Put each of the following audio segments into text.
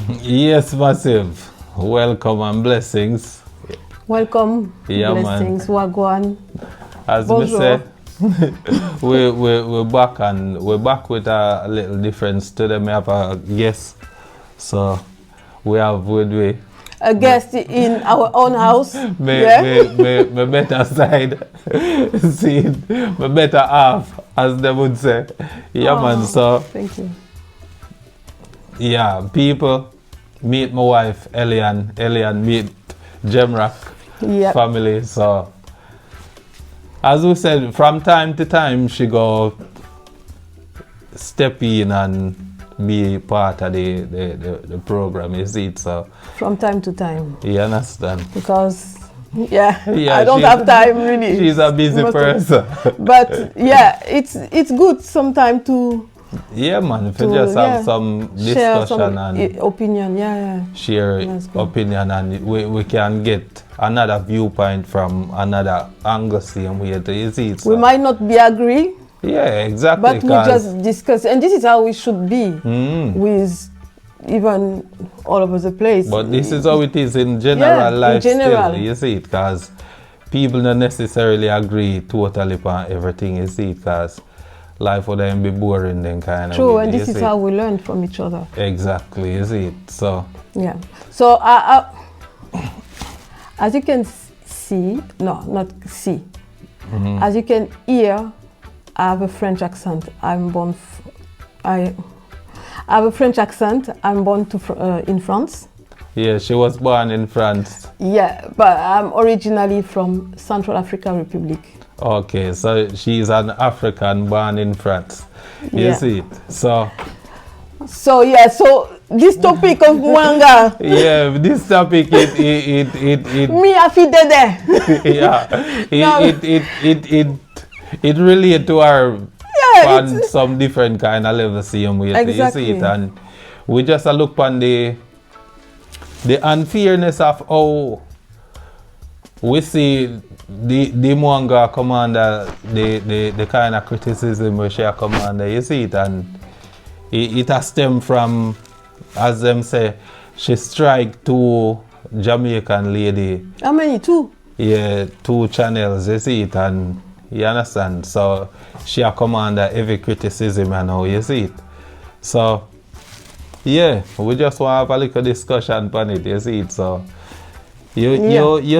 Yes, massive. Welcome and blessings. Welcome. Yeah, blessings. Wagwan. As Bonjour. we say, we're back and we're back with a little difference. Today we have a guest. So we have with A guest in our own house. me better side. See, me better half, as they would say. Yeah, man. So Thank you. yeah, people meet my wife Lyan. Lyan meet Gemrock Yep. family. So as we said, from time to time she go step in and be part of the program, you see it. So From time to time. you understand? Because yeah, Yeah, I don't have time really. She's a busy Most of- person. But yeah, it's good sometimes to Yeah, man, if you To, just yeah, have some share discussion some and opinion. Yeah. share That's good. opinion, and we can get another viewpoint from another angle, same way to you see it. We So, might not be agree, yeah, exactly. but we 'cause- just discuss, and this is how we should be Mm. with even all over the place. But this is how it is in general in life general. still, you see it, because people don't necessarily agree totally upon everything, you see it, because life would then be boring then kind of True, way, and you this is see how it. we learn from each other. Exactly, you see it. So, Yeah. So as you can see, no, not see. As you can hear, I have a French accent. I have a French accent. I'm born in France. yeah, she was born in France. Yeah, but I'm originally from Central African Republic. Okay, so she's an African born in France. You Yeah. see it. So, So yeah, so this topic of Mwanga, yeah, this topic it me I feel there. yeah, No. it relate to our Yeah, on some different kind of level, same way. You see Exactly. it, and we just look on the unfairness of how we see Dee Mwango come under the kind of criticism we share come under. You see it, and it has stemmed from, as them say, she strike two Jamaican lady. How many? Two? Yeah, two channels, you see it, and you understand. So she a come under heavy criticism and how you see it. So yeah, we just want to have a little discussion on it, you see it. So you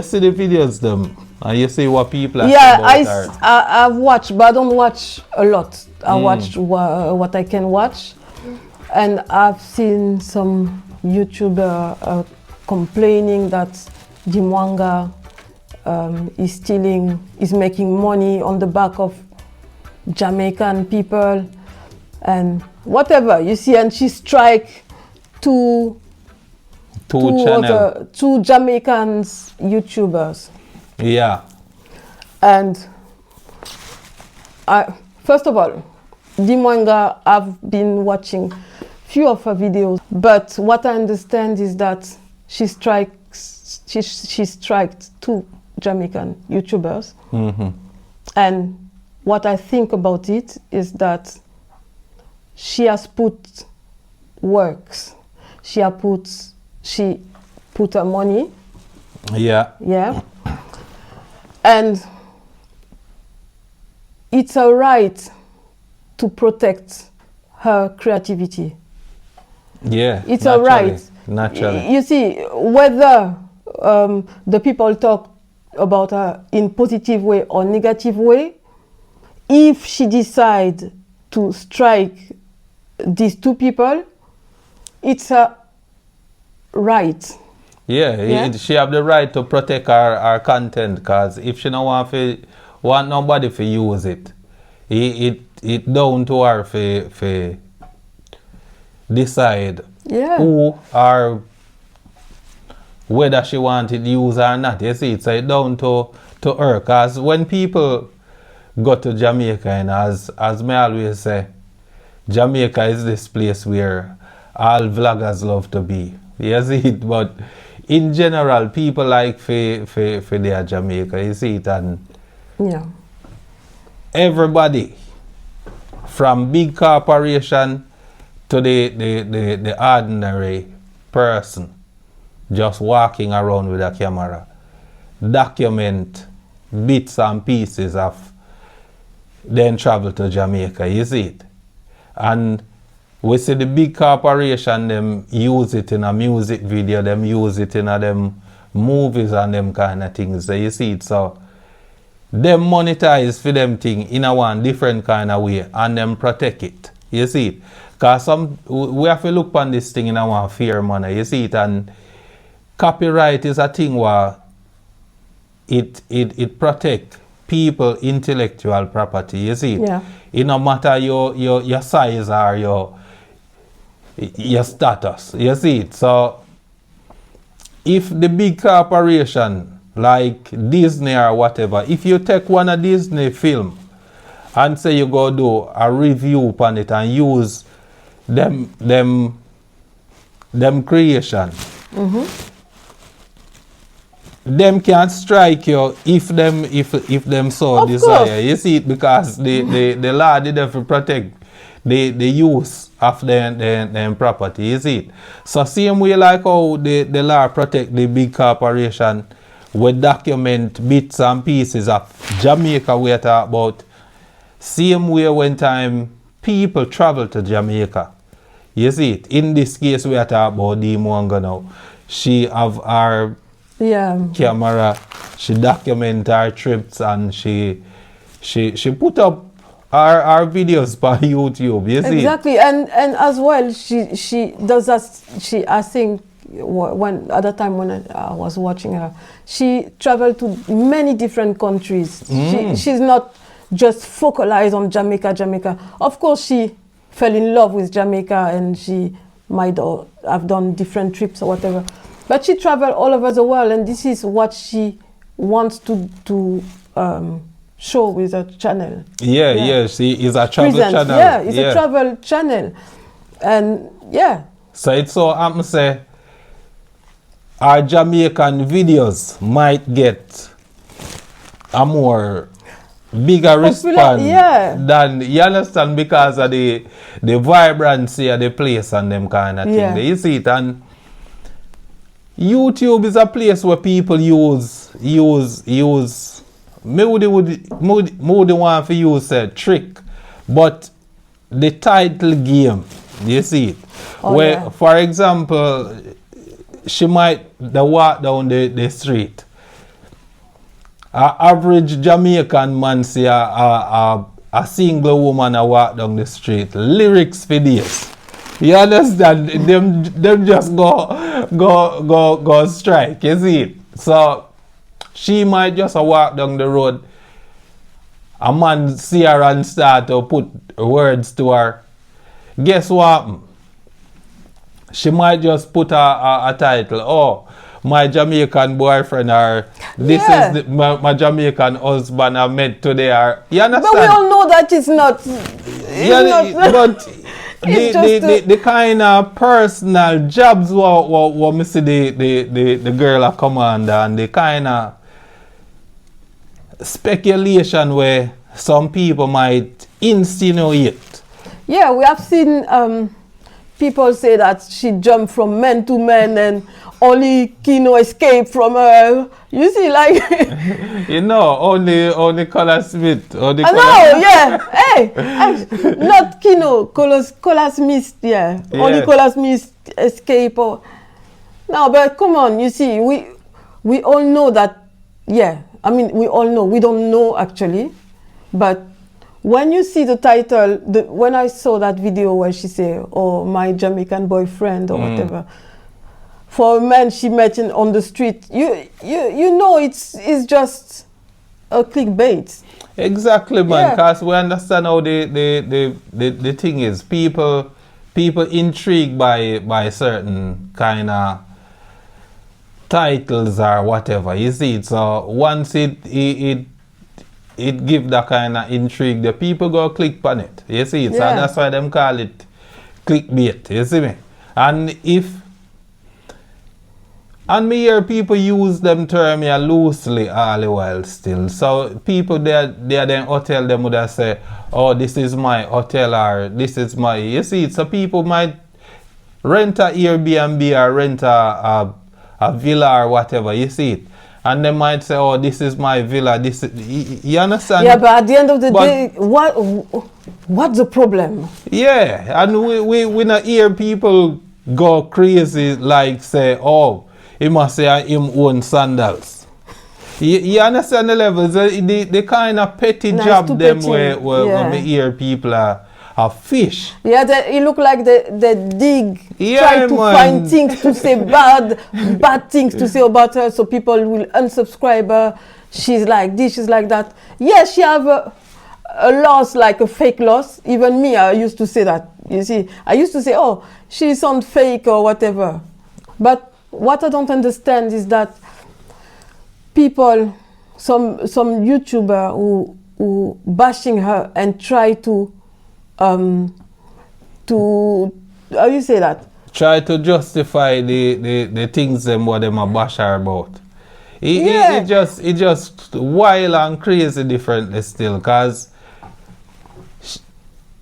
see the videos them and you see what people are Yeah, saying about her. I've watched, but I don't watch a lot. I watch what I can watch, and I've seen some YouTuber complaining that Dee Mwango is making money on the back of Jamaican people and whatever you see, and she strike two Jamaican YouTubers. Yeah. And first of all, Dee Mwango, I've been watching few of her videos, but what I understand is that she striked two Jamaican YouTubers. And what I think about it is that she has put works. She put her money. Yeah. Yeah. And it's a right to protect her creativity. Yeah. It's naturally, a right. Naturally. You see, whether the people talk about her in positive way or negative way, if she decides to strike these two people, it's a right. Yeah, she have the right to protect her content, because if she don't want nobody to use it, it down to her to decide who or whether she want it used or not. You see, it's down to her, because when people go to Jamaica, and as me always say, Jamaica is this place where all vloggers love to be. You see it, but in general, people like for their Jamaica, you see it, and everybody from big corporation to the ordinary person just walking around with a camera document bits and pieces of then travel to Jamaica, you see it? And we see the big corporation, them use it in a music video, them use it in a them movies and them kind of things. So you see it? So them monetize for them thing in a one different kind of way and them protect it. You see it? Because we have to look on this thing in a one fair manner. You see it? And copyright is a thing where it protect people intellectual property. You see it? Yeah. It no matter your size or your status. You see it? So if the big corporation like Disney or whatever, if you take one of Disney film and say you go do a review upon it and use them creation, them can't strike you if them so Of desire. course. You see it? Because the law did have to protect the use of their property. You see it? So same way like how the law protect the big corporation, we document bits and pieces of Jamaica we talk about. Same way when time people travel to Jamaica. You see it? In this case we are talking about Dee Mwango now. She have our camera, she document her trips and she put up our videos on YouTube. You see? Exactly, and as well, she does that. I think when at the time when I was watching her, she traveled to many different countries. She's not just focalized on Jamaica. Of course, she fell in love with Jamaica and she might have done different trips or whatever. But she traveled all over the world, and this is what she wants to show with her channel. Yeah, she is a travel channel. Yeah, it's a travel channel. And yeah. So it's so I'm say our Jamaican videos might get a more bigger response than, you understand, because of the vibrancy of the place and them kind of thing. You see it? And YouTube is a place where people use me would want to use a trick, but the title game, you see it? For example, she might walk down the street. An average Jamaican man see a single woman walk down the street. Lyrics for this. You understand? them just go strike. You see it? So she might just walk down the road. A man see her and start to put words to her. Guess what? She might just put a title. Oh, my Jamaican boyfriend, or this is my Jamaican husband I met today. Or, you understand? But we all know that it's not. But the kind of personal jobs what me see the girl a command, and the kind of speculation where some people might insinuate. Yeah, we have seen people say that she jumped from man to man and only Kino escaped from her. You see, like you know, only Color Smith. Only Hey, not Kino. Color Smith, only Color Smith escape. No, but come on, you see, we all know that. Yeah, I mean, we all know. We don't know actually, but when you see the title, when I saw that video where she say, "Oh, my Jamaican boyfriend" or whatever. For a man she met on the street, you know it's just a clickbait. Exactly, man. Because we understand how the thing is. People intrigued by certain kind of titles or whatever. You see it. So once it give that kind of intrigue, the people go click on it. You see it. So that's why them call it clickbait. You see me? And me hear people use them term here loosely all the while still. So people they then hotel them would say, oh, this is my hotel or this is my, you see it. So people might rent a Airbnb or rent a villa or whatever, you see it. And they might say, oh, this is my villa, this is, you understand? Yeah, but at the end of the day, what's the problem? Yeah, and we not hear people go crazy like say, oh, he must say him own sandals. You understand the levels? The kind of petty job them where we hear people are fish. Yeah, it look like they dig, yeah, try to find things to say bad things to say about her, so people will unsubscribe her. She's like this, she's like that. Yes, she have a loss, like a fake loss. Even me, I used to say that. You see, I used to say, oh, she sound fake or whatever. But what I don't understand is that people, some YouTuber who bashing her and try to how you say that? Try to justify the things them what them are bash her about. It just wild and crazy differently still, cause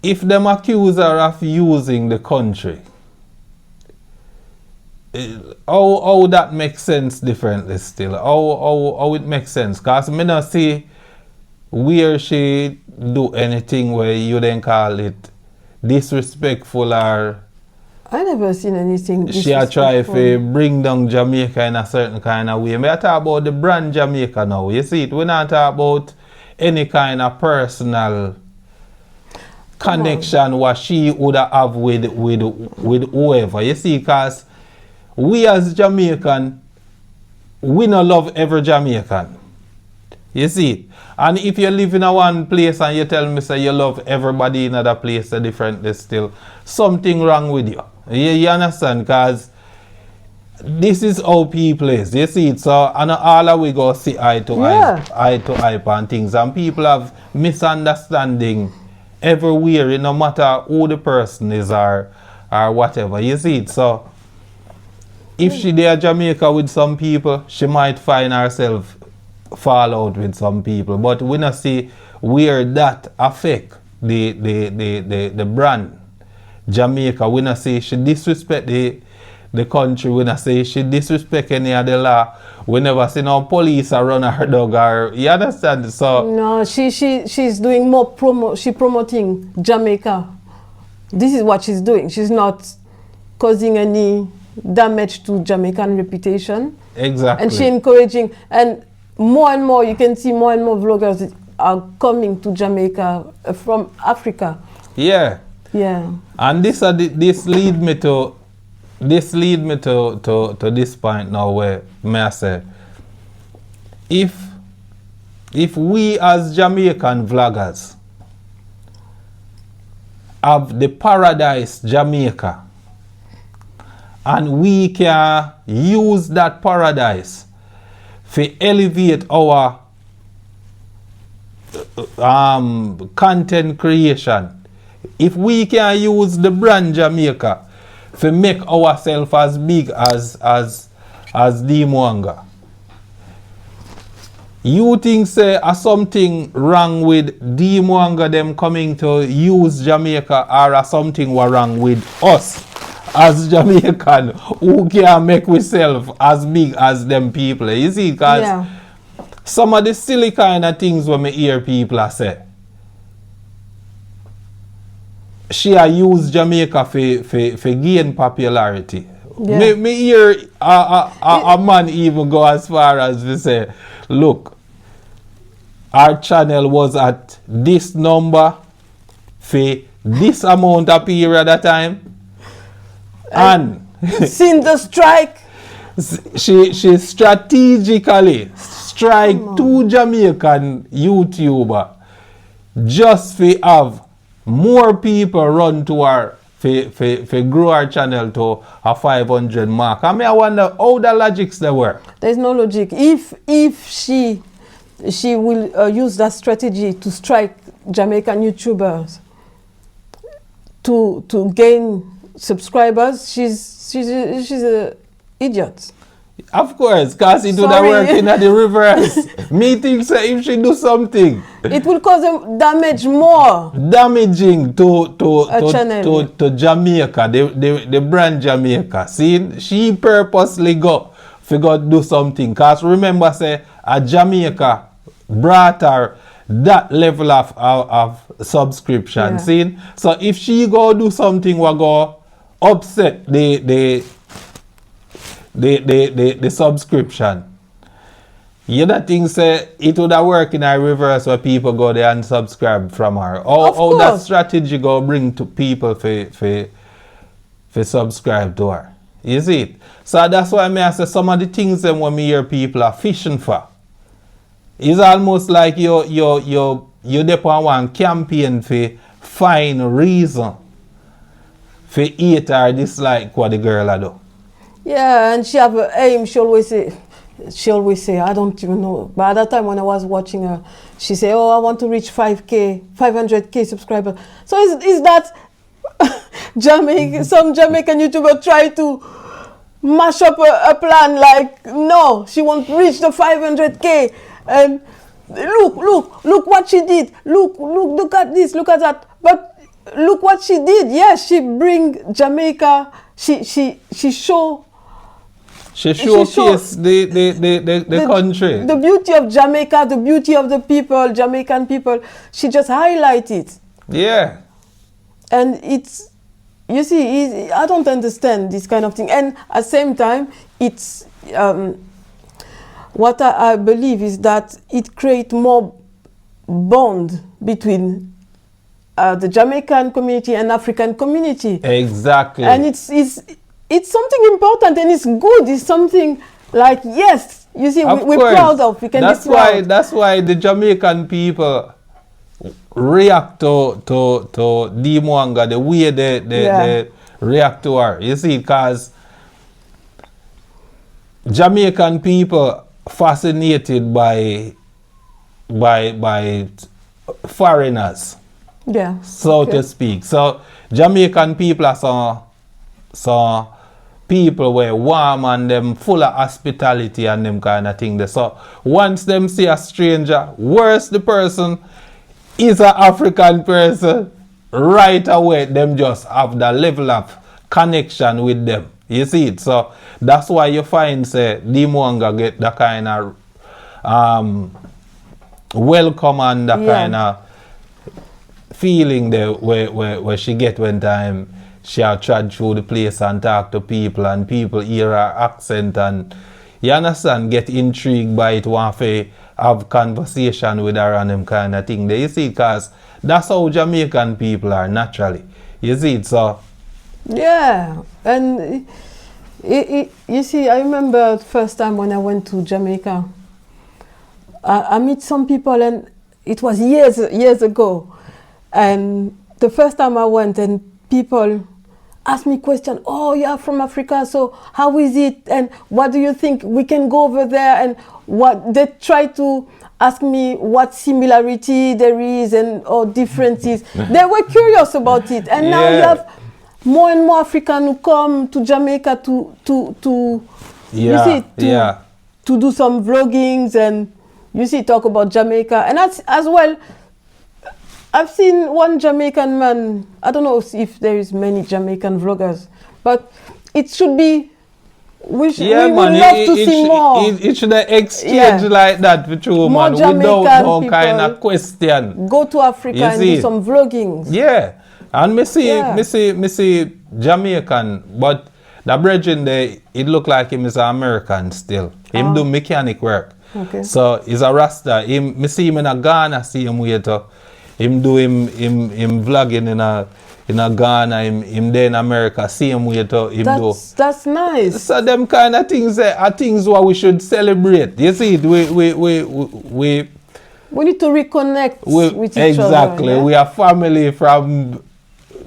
if them accuse her of using the country, how that makes sense differently still? How it makes sense? Cause me not see where she do anything where you then call it disrespectful or I never seen anything disrespectful. She try to bring down Jamaica in a certain kind of way. I talk about the brand Jamaica now. You see it, we not talk about any kind of personal connection what she would have with whoever. You see, because we as Jamaican, we not love every Jamaican. You see it. And if you live in a one place and you tell me say you love everybody in another place differently still, something wrong with you. You understand? Because this is how people is. You see it. So and all of we go see eye to eye on things. And people have misunderstanding everywhere, no matter who the person is or whatever. You see it. So if she there Jamaica with some people, she might find herself fall out with some people, but we not see where that affect the brand Jamaica. We not see she disrespect the country. We not see she disrespect any of the law. We never see no police around her dog or you understand. So no, she's doing more promo. She promoting Jamaica. This is what she's doing. She's not causing any damage to Jamaican reputation. Exactly. And she encouraging and more you can see more and more vloggers are coming to Jamaica from Africa. Yeah. Yeah. And this lead me to this point now where may I say if we as Jamaican vloggers have the paradise Jamaica and we can use that paradise to elevate our content creation. If we can use the brand Jamaica to make ourselves as big as Dee Mwango, you think say something wrong with Dee Mwango them coming to use Jamaica or something was wrong with us as Jamaican who can make ourselves as big as them people? You see, because some of the silly kind of things when me hear people say, she use Jamaica for gain popularity. Yeah. Me hear a man even go as far as to say, look, our channel was at this number for this amount of period of time. And since the strike, she strategically strike two Jamaican YouTubers just to have more people run to her for grow our channel to a 500 mark. I mean, I wonder how the logics they work. There's no logic. If she will use that strategy to strike Jamaican YouTubers to gain subscribers, she's an idiot. Of course, because it would have worked in the reverse. Me think say if she do something, it will cause them damage more. Damaging to Jamaica, the brand Jamaica. See, she purposely go figure do something. Because remember, say, a Jamaica brought her that level of subscription. Yeah. See? So if she go do something, we go upset the subscription. You that thing say it would have worked in a reverse where people go there and subscribe from her. How that strategy go bring to people for subscribe to her. You see it? So that's why I say some of the things them when me hear people are fishing for. It's almost like you dep on one campaign for find reason for hate or dislike what the girl a do. Yeah, and she have an aim. She always say, I don't even know. But at that time when I was watching her, she said, oh, I want to reach 500K subscribers. So is that some Jamaican YouTuber try to mash up a plan like, no, she won't reach the 500K. And look what she did. Look at this, look at that. But look what she did. Yes, she bring Jamaica, she show. She showcase the country. The beauty of Jamaica, the beauty of the people, Jamaican people. She just highlight it. Yeah. And it's, you see, I don't understand this kind of thing. And at the same time, it's, what I believe is that it creates more bond between the Jamaican community and African community. Exactly. And it's something important and it's good. It's something like, yes, you see, we're proud of. We can be proud. That's why the Jamaican people react to Dee Mwango the way they react to her. You see, because Jamaican people fascinated by foreigners. Yeah. So to speak. So Jamaican people are so people were warm and them full of hospitality and them kind of thing. So once them see a stranger, worse the person is an African person, right away them just have the level of connection with them. You see it? So that's why you find say Dee Mwango get the kind of welcome and the kind of feeling there where she get when time she have trod through the place and talk to people and people hear her accent and you understand, get intrigued by it, want to have conversation with her and them kind of thing. You see, because that's how Jamaican people are naturally. You see it, so. Yeah, and you see, I remember the first time when I went to Jamaica, I meet some people and it was years ago. And the first time I went and people ask me question, oh, you're from Africa, so how is it? And what do you think? We can go over there. And what they try to ask me what similarity there is and or differences. They were curious about it. And now you have more and more Africans who come to Jamaica to do some vloggings and you see talk about Jamaica. And as well, I've seen one Jamaican man, I don't know if there is many Jamaican vloggers, but it should be, we would love to see more. It should exchange like that with you, man, without no kind of question. Go to Africa and do some vloggings. Yeah, and me see Jamaican, but the brethren there, it look like him is American still. Him do mechanic work. Okay. So he's a Rasta. Me see him in a Ghana, see him way to. Him do him vlogging in a Ghana, him there in America, see him way to him do. That's nice. So them kind of things are things what we should celebrate. You see it, we need to reconnect with each other. Exactly. Yeah? We are family from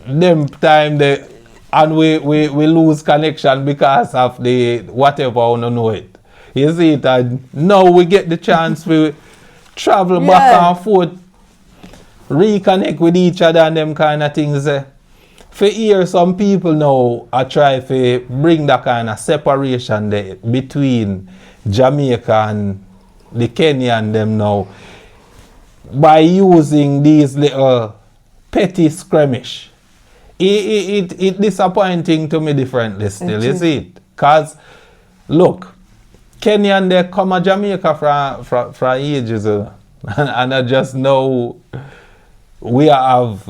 them time there and we lose connection because of the whatever I don't know it. You see it, and now we get the chance to travel back and forth, reconnect with each other and them kind of things. for here some people now are try to bring that kind of separation there between Jamaica and the Kenyan them now by using these little petty skirmish. It disappointing to me differently still, you see it? Because, look, Kenyan they come to Jamaica for ages, and I just know we have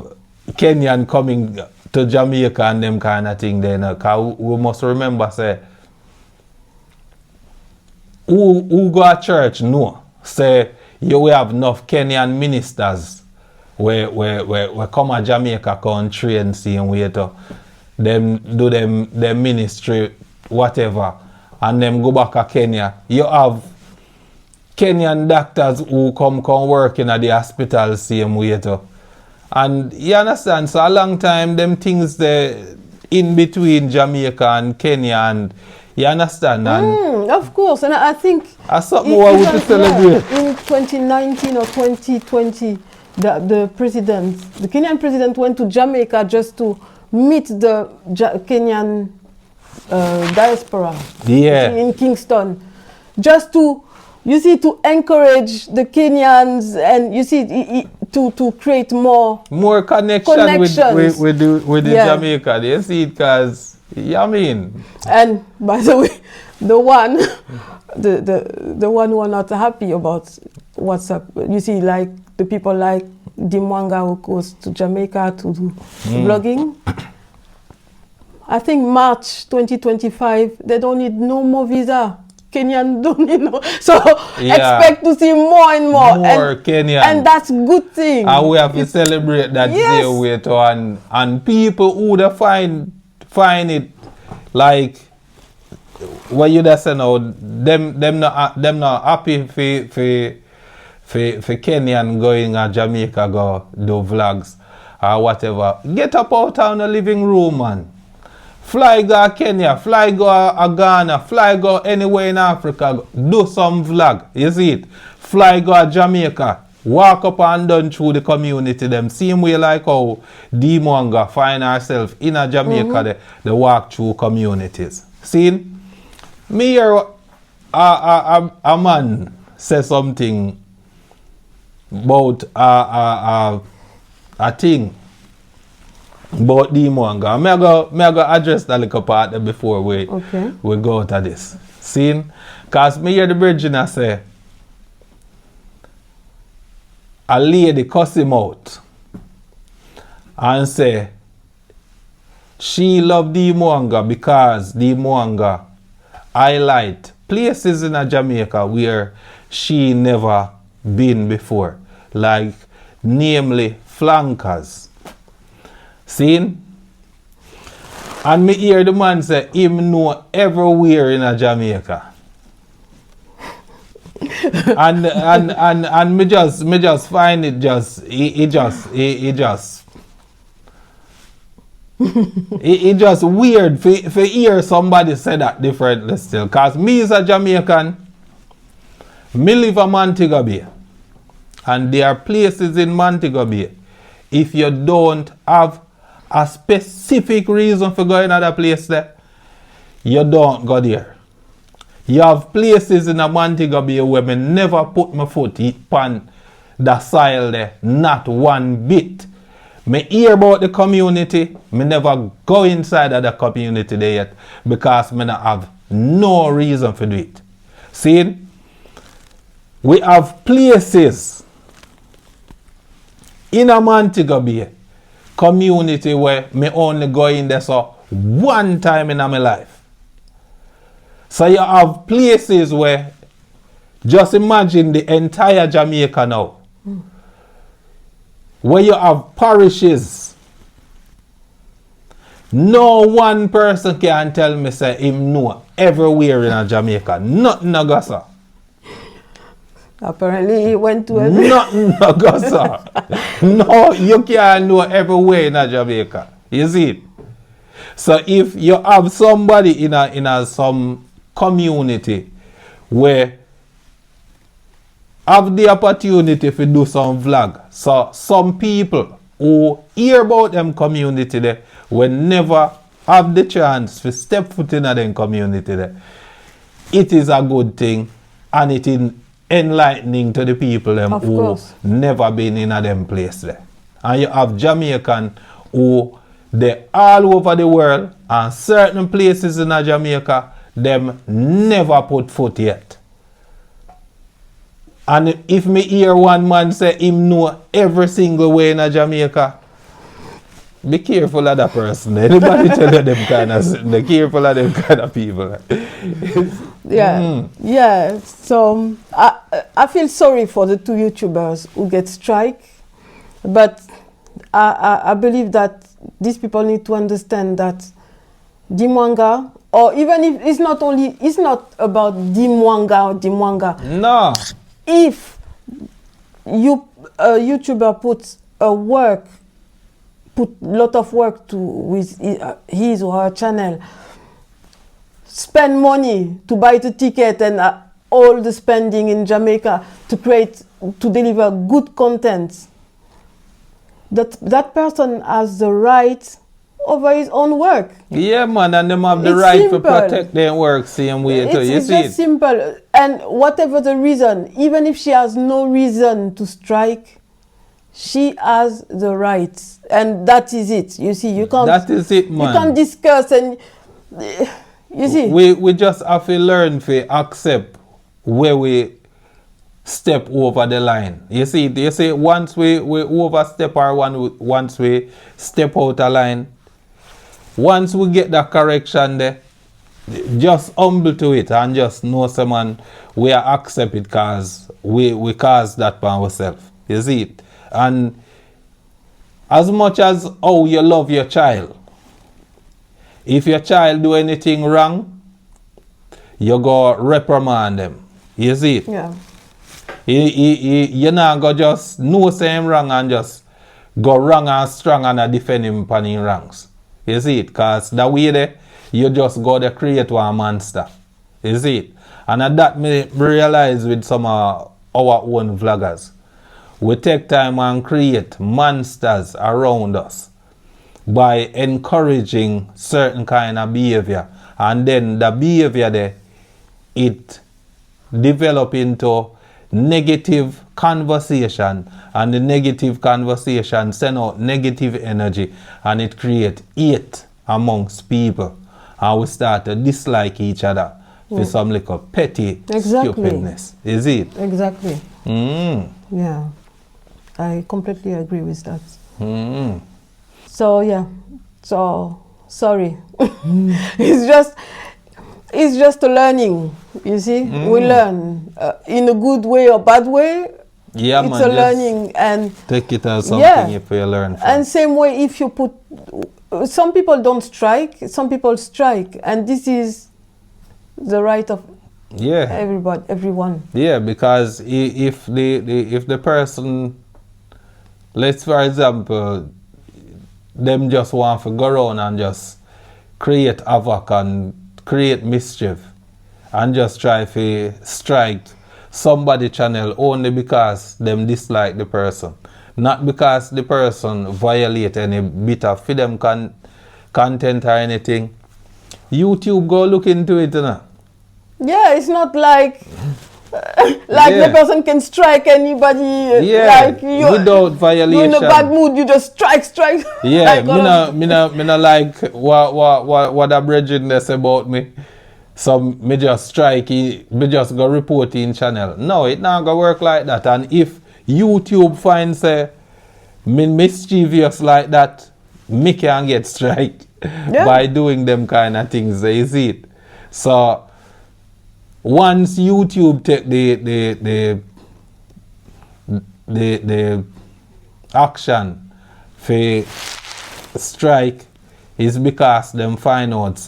Kenyan coming to Jamaica and them kind of thing then, because we must remember, say, who go to church, no, say, you will have enough Kenyan ministers where come to Jamaica country and see and wait to them do them ministry, whatever, and them go back to Kenya. You have Kenyan doctors who come work in the hospital same way too. And you understand, so a long time them things there in between Jamaica and Kenya, and you understand? And of course, and I think that's something what we should celebrate. In 2019 or 2020, the Kenyan president went to Jamaica just to meet the Kenyan diaspora in Kingston, just to, you see, to encourage the Kenyans, and you see, to create more connections with the Jamaica. You see it, because, I mean. And by the way, the one who are not happy about what's up, you see, like the people like Dee Mwango who goes to Jamaica to do vlogging. I think March 2025, they don't need no more visa. Kenyan don't need no. So expect to see more and more. Kenyan. And that's a good thing. And we have to celebrate that day with and people who they find it like what you just say now, them not happy for Kenyan going to Jamaica go do vlogs or whatever. Get up out of the living room, man. Fly go Kenya, fly go Ghana, fly go anywhere in Africa, do some vlog, you see it? Fly go Jamaica, walk up and down through the community them. Same way like how Dee Mwango find herself in a Jamaica, they walk through communities. See? Me hear a man say something about a thing about Dee Mwango. I go address that little part there before we go to this. See? Because me hear the Virginia say a lady cuss him out and say she love Dee Mwango because Dee Mwango highlight places in Jamaica where she never been before, like namely flankers. See? And me hear the man say him know everywhere in Jamaica. and me just find it just it just weird for hear somebody say that differently still. Cause me is a Jamaican, me live in Montego Bay, and there are places in Montego Bay, if you don't have a specific reason for going to that place there, you don't go there. You have places in a Montego Bay where me never put my foot on the soil there, not one bit. Me hear about the community, me never go inside of the community there yet because me not have no reason for do it. See, we have places in a Montego Bay community where me only go in there so one time in my life. So you have places where, just imagine the entire Jamaica now, where you have parishes. No one person can tell me say him know everywhere in Jamaica. Nothing no go, sir. Apparently he went to everywhere. Nothing no go, sir. No, you can't know everywhere in Jamaica. You see it? So if you have somebody in some community where have the opportunity to do some vlog, so some people who hear about them community there we never have the chance to step foot in the community there, it is a good thing, and it is enlightening to the people them Of who course. never been in a them place there. And you have Jamaican who they all over the world, and certain places in a Jamaica them never put foot yet. And if me hear one man say him know every single way in a Jamaica, be careful of that person. Anybody tell you them kind of, be careful of them kind of people. Yeah, yeah. So I feel sorry for the two YouTubers who get strike, but I believe that these people need to understand that Dee Mwango, or even if it's not about Dee Mwango. No. If a YouTuber puts put lot of work to with his or her channel, spend money to buy the ticket and all the spending in Jamaica to deliver good content, that person has the right over his own work. Yeah, man, and them have the It's right simple. to protect their work same way too. You It's see just it? simple. And whatever the reason, even if she has no reason to strike, she has the right. And that is it. You see, you can't. That is it, man. You can't discuss and you see. We just have to learn to accept where we step over the line. You see, once we overstep or once we step out a line, once we get that correction there, just humble to it and just know someone we are accept it because we cause that by ourselves. You see it? And as much as how you love your child, if your child do anything wrong, you go reprimand them. You see it? Yeah. You not go just know same wrong and just go wrong and strong and defend him upon his wrongs. You see it? Because that way there, you just go to create one monster. You see it? And at that me realize with some of our own vloggers, we take time and create monsters around us by encouraging certain kind of behavior. And then the behavior there, it develop into negative conversation, and the negative conversation send out negative energy, and it create hate amongst people, and we start to dislike each other for some little petty stupidness. Is it? Exactly. Mm. Yeah. I completely agree with that. Mm. So yeah. So sorry. It's just a learning. You see, we learn in a good way or bad way. Yeah, it's man, a learning, and take it as something if you learn from. And same way, if you put, some people don't strike, some people strike, and this is the right of everyone. Yeah, because if the person, let's for example, them just want to go around and just create havoc and create mischief and just try to strike somebody channel only because them dislike the person, not because the person violate any bit of freedom content or anything. YouTube, go look into it, you know? Yeah, it's not like the person can strike anybody. Like you, without violation. You're in a bad mood, you just strike. Yeah, like me no like what a brethren they say about me. So me just strike, me just go report in channel. No, it not gonna work like that. And if YouTube finds me mischievous like that, me can get strike by doing them kind of things. You see it? So once YouTube take the action for strike, is because them find out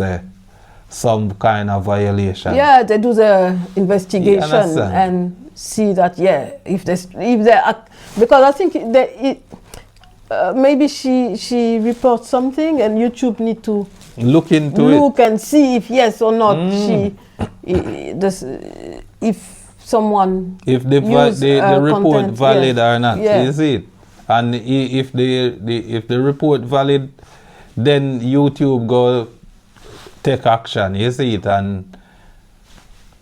some kind of violation. Yeah, they do the investigation and see that if they act, because I think maybe she reports something and YouTube need to look into it and see if yes or not if someone if the report valid or not. You see it? And if the report valid, then YouTube go take action, you see it, and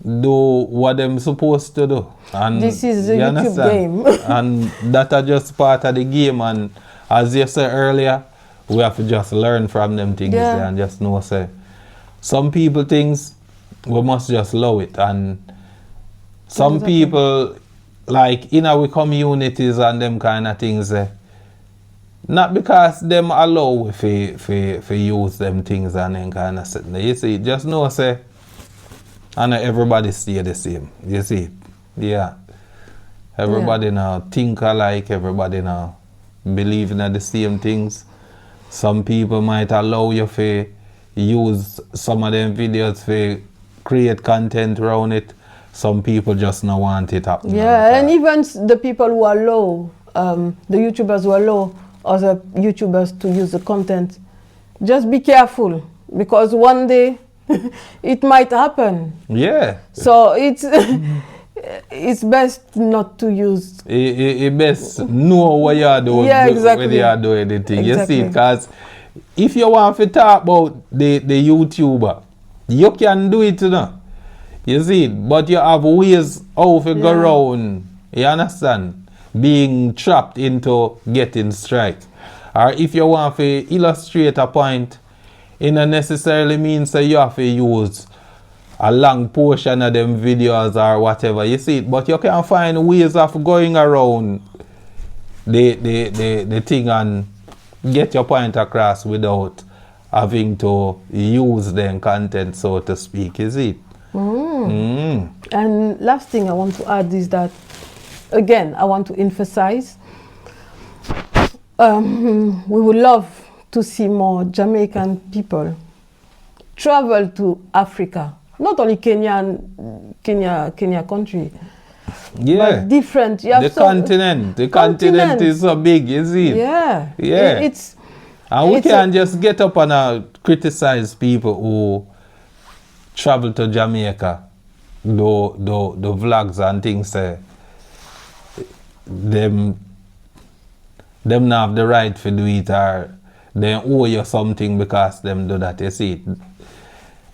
do what them supposed to do. And this is a you YouTube understand? game. And that are just part of the game. And as you said earlier, we have to just learn from them things there and just know, say, some people things, we must just allow it. And some people, like in our communities and them kind of things, not because them allow we for use them things and them kind of thing. You see, just know, say, and everybody stay the same. You see, yeah. Everybody now think alike. Everybody now believe in the same things. Some people might allow you to use some of them videos to create content around it. Some people just not want it happening. Yeah, and even the people who allow, the YouTubers who allow other YouTubers to use the content, just be careful, because one day it might happen. Yeah. So it's it's best not to use. It best know what you are doing. Yeah, exactly. When you are doing the thing. Exactly. You see, because if you want to talk about the YouTuber, you can do it, you know. You see, but you have ways how to go around. You understand? Being trapped into getting strike. Or if you want to illustrate a point, it not necessarily means that you have to use a long portion of them videos or whatever. You see it, but you can find ways of going around the thing and get your point across without having to use them content, so to speak. You see it? And last thing I want to add is that, again, I want to emphasize, we would love to see more Jamaican people travel to Africa, not only Kenya country, but different. You have the continent is so big, is it? Yeah, yeah. And we can't just get up and criticize people who travel to Jamaica, do vlogs and things. Them not have the right to do it, or they owe you something because them do that. You see,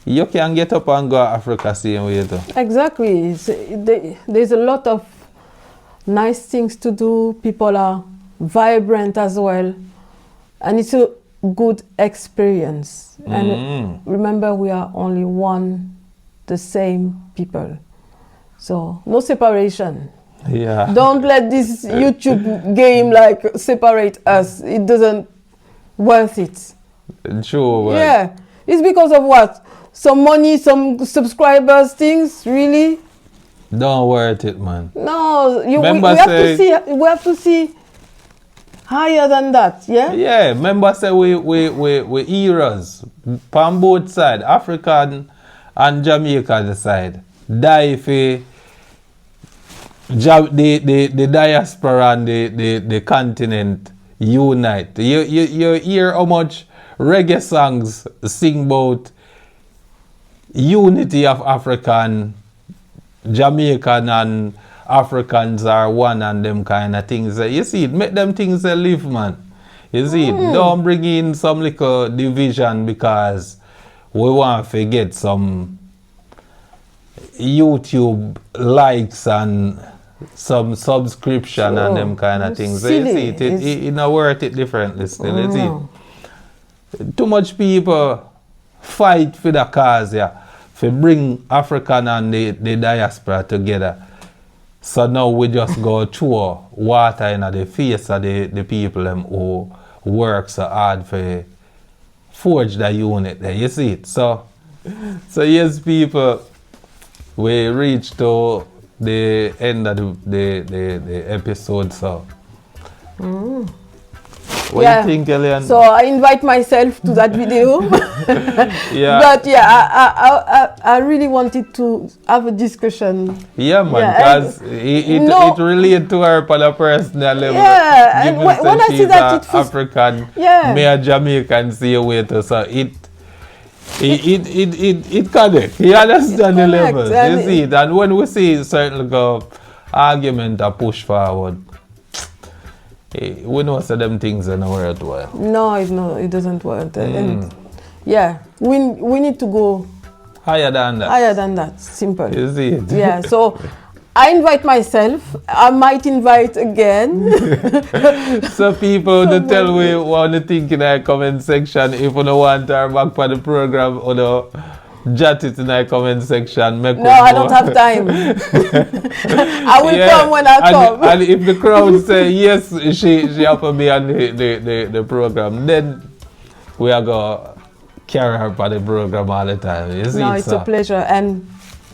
you can get up and go to Africa same way too. Exactly. There's a lot of nice things to do. People are vibrant as well, and it's a good experience. And remember, we are only the same people, so no separation. Yeah. Don't let this YouTube game like separate us. It doesn't worth it. True. Yeah. It's because of what? Some money, some subscribers, things, really? Don't worth it, man. No, we have to see higher than that, yeah? Yeah, remember say we heroes on both sides, African and Jamaican side. Die for the diaspora and the continent unite. You hear how much reggae songs sing about unity of African, Jamaican and Africans are one and them kind of things. You see it, make them things live, man. You see it, don't bring in some little division because we want to get some YouTube likes and some subscription and them kind of things. So you see it not worth it differently still. You see it. Too much people fight for the cause, for bring African and the diaspora together. So now we just go through water in the face of the people who work so hard for forge the unit there. You see it? So yes, people, we reach to the end of the episode. So what do you think, Lyan? So I invite myself to that video. Yeah. But yeah, I really wanted to have a discussion. Yeah, man, because it relates to her on a personal level. Yeah, and when I see that it feels African, me a Jamaican see a way to, so it connect. You understand the levels, you see it. And when we see certain argument or push forward, We know some them things in the world well. No, it doesn't work. And yeah, we need to go Higher than that. higher than that. Simple. You see it? Yeah. So I invite myself. I might invite again. So people to tell me what you think in the comment section. If you don't want her back for the program, or the jot it in the comment section. Make No, I don't have time. I will come when I come. And if the crowd say yes, she have to be on the program, then we are going to carry her for the program all the time. You see, No, it's a pleasure. And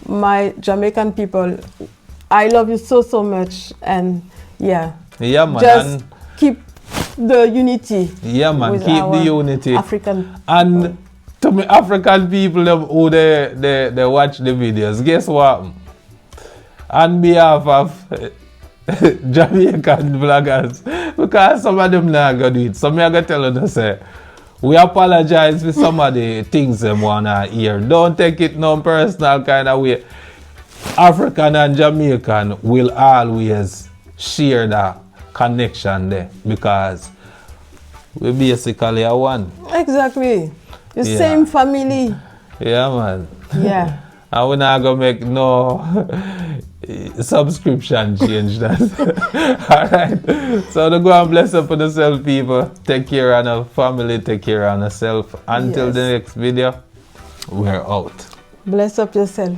my Jamaican people, I love you so much. And yeah, man. just keep the unity. Yeah, man. with Keep our the unity. African And to me, African people them who they watch the videos, guess what? On behalf of Jamaican vloggers, because some of them not gonna do it. So me I gotta tell them, say, we apologize for some of the things them wanna hear. Don't take it no personal kind of way. African and Jamaican will always share that connection there because we basically are one. Exactly. The Yeah. same family. Yeah, man. Yeah. And we're not gonna make no subscription change that. Alright. So to go and bless up on yourself, people. Take care of your family, take care of yourself. Until Yes. the next video, we're out. Bless up yourself.